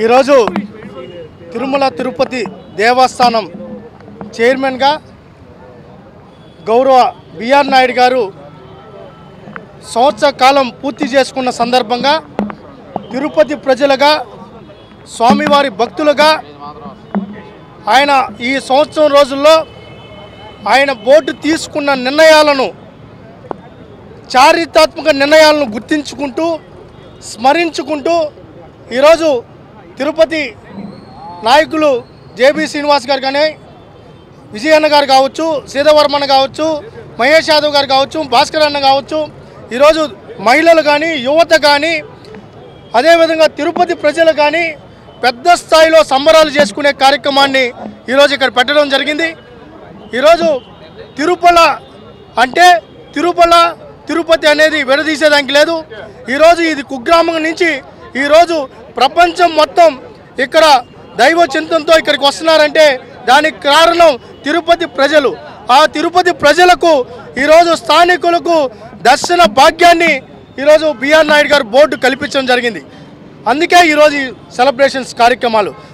ఈరోజు తిరుమల తిరుపతి దేవస్థానం చైర్మన్గా గౌరవ బిఆర్ నాయుడు గారు సంవత్సర కాలం పూర్తి చేసుకున్న సందర్భంగా తిరుపతి ప్రజలుగా స్వామివారి భక్తులుగా ఆయన ఈ సంవత్సరం రోజుల్లో ఆయన బోర్డు తీసుకున్న నిర్ణయాలను చారిత్రాత్మక నిర్ణయాలను గుర్తించుకుంటూ స్మరించుకుంటూ ఈరోజు తిరుపతి నాయకులు జేబీ శ్రీనివాస్ గారు కానీ విజయన్న గారు కావచ్చు, సీతావర్మన్ కావచ్చు, మహేష్ యాదవ్ గారు కావచ్చు, భాస్కర్ అన్న కావచ్చు, ఈరోజు మహిళలు కానీ యువత కానీ అదేవిధంగా తిరుపతి ప్రజలు కానీ పెద్ద స్థాయిలో సంబరాలు చేసుకునే కార్యక్రమాన్ని ఈరోజు ఇక్కడ పెట్టడం జరిగింది. ఈరోజు తిరుపల అంటే తిరుపతి అనేది విడదీసేదానికి లేదు. ఈరోజు ఇది కుగ్రామం నుంచి ఈరోజు ప్రపంచం మొత్తం ఇక్కడ దైవ చింతనతో ఇక్కడికి వస్తున్నారంటే దానికి కారణం తిరుపతి ప్రజలు. ఆ తిరుపతి ప్రజలకు ఈరోజు స్థానికులకు దర్శన భాగ్యాన్ని ఈరోజు బిఆర్ నాయుడు గారు బోర్డు కల్పించడం జరిగింది. అందుకే ఈరోజు సెలబ్రేషన్స్ కార్యక్రమాలు.